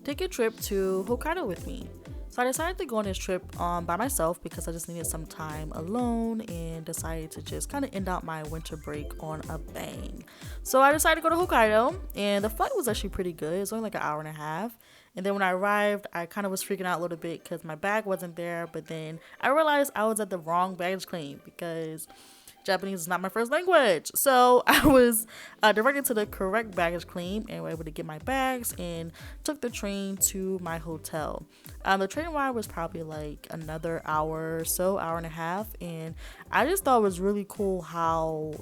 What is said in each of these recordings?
take a trip to Hokkaido with me. So I decided to go on this trip by myself because I just needed some time alone and decided to just kind of end out my winter break on a bang. So I decided to go to Hokkaido, and the flight was actually pretty good. It was only like an hour and a half. And then when I arrived, I kind of was freaking out a little bit because my bag wasn't there. But then I realized I was at the wrong baggage claim because Japanese is not my first language. So I was directed to the correct baggage claim and were able to get my bags and took the train to my hotel. The train ride was probably like another hour or so, hour and a half. And I just thought it was really cool how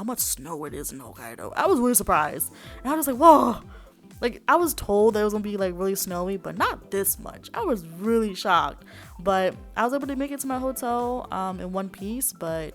much snow it is in Hokkaido. I was really surprised. And I was like, whoa. Like, I was told that it was gonna be like really snowy, but not this much. I was really shocked. But I was able to make it to my hotel in one piece, but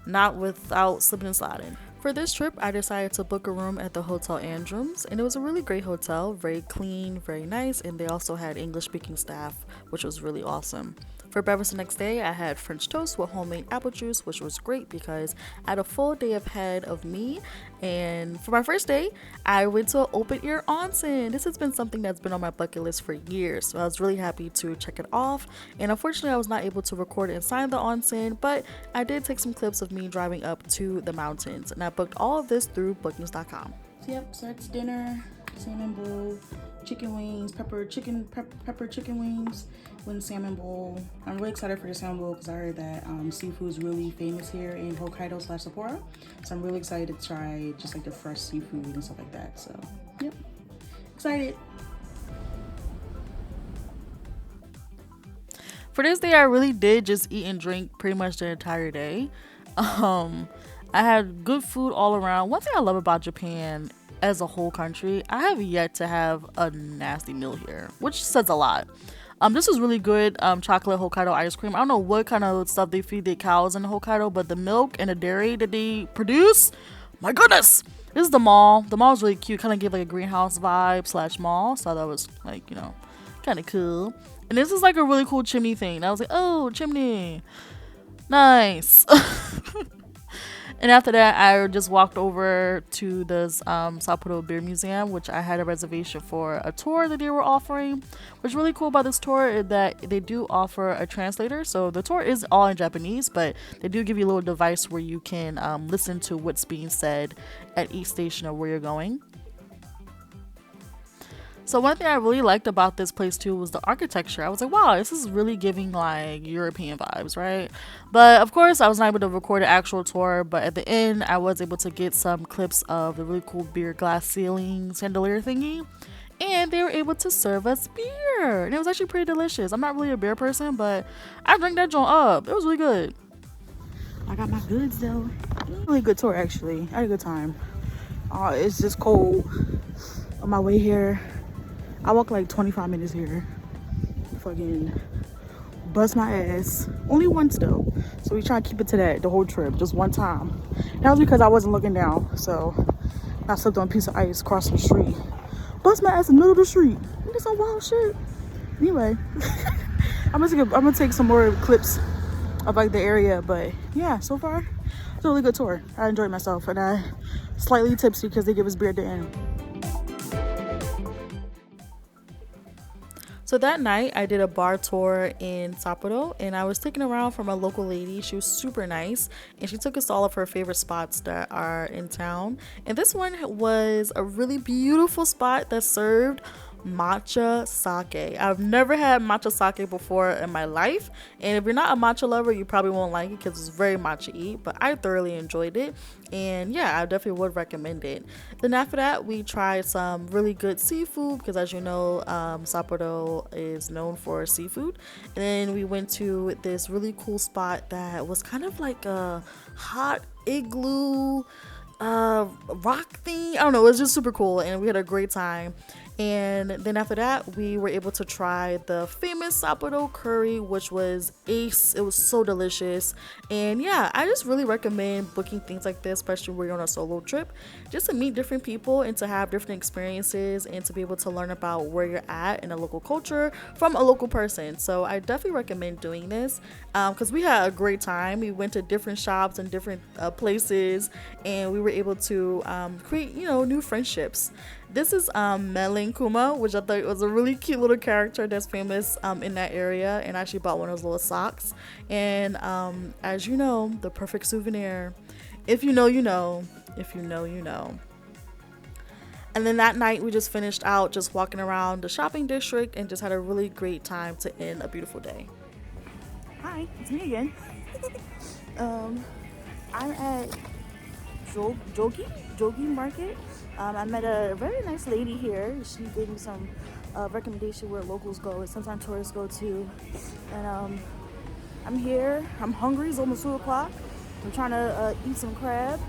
not without slipping and sliding. For this trip, I decided to book a room at the Hotel Andrews, and it was a really great hotel, very clean, very nice, and they also had English speaking staff, which was really awesome. For breakfast the next day, I had French toast with homemade apple juice, which was great because I had a full day ahead of me. And for my first day, I went to an open air onsen. This has been something that's been on my bucket list for years, so I was really happy to check it off. And unfortunately, I was not able to record inside the onsen, but I did take some clips of me driving up to the mountains, and I booked all of this through bookings.com. Yep, so that's dinner, salmon bowl, chicken wings, pepper chicken wings with salmon bowl. I'm really excited for the salmon bowl because I heard that seafood is really famous here in Hokkaido / Sapporo. So I'm really excited to try just like the fresh seafood and stuff like that. So, yep, excited. For this day, I really did just eat and drink pretty much the entire day. I had good food all around. One thing I love about Japan as a whole country, I have yet to have a nasty meal here, which says a lot. This was really good chocolate Hokkaido ice cream. I don't know what kind of stuff they feed their cows in Hokkaido, but the milk and the dairy that they produce, my goodness. This is the mall. The mall is really cute. Kind of gave like a greenhouse vibe / mall. So that was like, kind of cool. And this is like a really cool chimney thing. I was like, oh, chimney. Nice. And after that, I just walked over to this Sapporo Beer Museum, which I had a reservation for a tour that they were offering. What's really cool about this tour is that they do offer a translator. So the tour is all in Japanese, but they do give you a little device where you can listen to what's being said at each station of where you're going. So one thing I really liked about this place too was the architecture. I was like, wow, this is really giving like European vibes, right? But of course, I was not able to record an actual tour, but at the end, I was able to get some clips of the really cool beer glass ceiling chandelier thingy. And they were able to serve us beer. And it was actually pretty delicious. I'm not really a beer person, but I drank that joint up. It was really good. I got my goods though. Really good tour actually. I had a good time. It's just cold on my way here. I walked like 25 minutes here. Fucking bust my ass. Only once though. So we try to keep it to that the whole trip. Just one time. That was because I wasn't looking down. So I slipped on a piece of ice crossing the street. Bust my ass in the middle of the street. It's some wild shit. Anyway. I'm gonna take some more clips of like the area. But yeah, so far it's a really good tour. I enjoyed myself. And I slightly tipsy because they give us beer at the end. So that night, I did a bar tour in Sapporo, and I was taken around from a local lady. She was super nice, and she took us to all of her favorite spots that are in town. And this one was a really beautiful spot that served matcha sake. I've never had matcha sake before in my life, and if you're not a matcha lover, you probably won't like it because it's very matcha-y, but I thoroughly enjoyed it, and yeah, I definitely would recommend it. Then after that, we tried some really good seafood because, as you know, Sapporo is known for seafood. And then we went to this really cool spot that was kind of like a hot igloo rock thing. I don't know, it was just super cool, and we had a great time. And then after that, we were able to try the famous Sapporo curry, which was ace. It was so delicious. And yeah, I just really recommend booking things like this, especially when you're on a solo trip, just to meet different people and to have different experiences and to be able to learn about where you're at in a local culture from a local person. So I definitely recommend doing this because we had a great time. We went to different shops and different places, and we were able to create, new friendships. This is Melin Kuma, which I thought was a really cute little character that's famous in that area, and I actually bought one of those little socks. And as you know, the perfect souvenir. If you know, you know. If you know, you know. And then that night we just finished out just walking around the shopping district and just had a really great time to end a beautiful day. Hi, it's me again. I'm at Jogi Market. I met a very nice lady here. She gave me some recommendation where locals go and sometimes tourists go too. And I'm here. I'm hungry. It's almost 2 o'clock. I'm trying to eat some crab.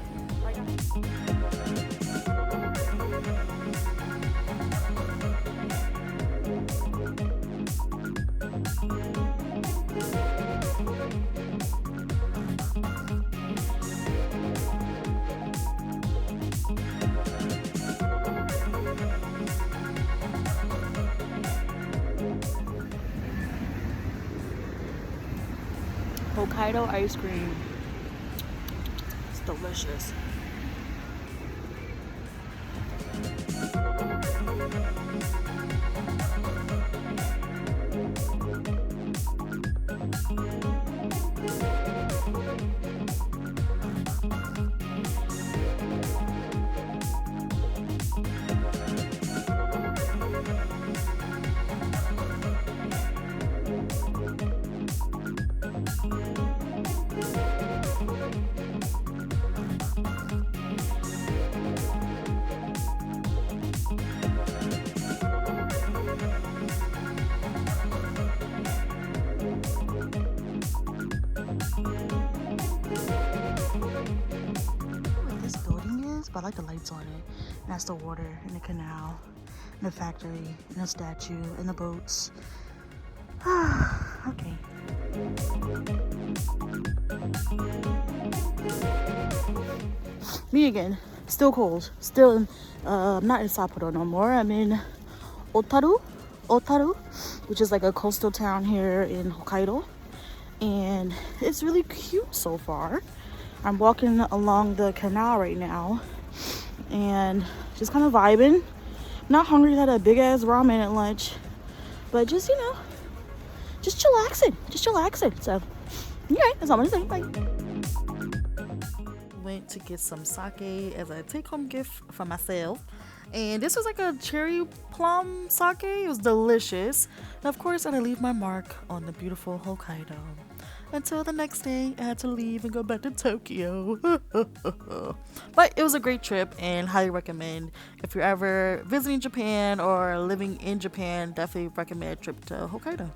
Hokkaido ice cream. It's delicious. But I like the lights on it. And that's the water and the canal and the factory and the statue and the boats. Okay. Me again. Still cold. Still in, I'm not in Sapporo no more. I'm in Otaru, which is like a coastal town here in Hokkaido. And it's really cute so far. I'm walking along the canal right now and just kind of vibing. Not hungry, had a big ass ramen at lunch, but just, you know, just chillaxing. So, okay, that's all I'm gonna say. Bye. Went to get some sake as a take-home gift for myself. And this was like a cherry plum sake. It was delicious. And of course, I had to leave my mark on the beautiful Hokkaido. Until the next day, I had to leave and go back to Tokyo. But it was a great trip and highly recommend. If you're ever visiting Japan or living in Japan, definitely recommend a trip to Hokkaido.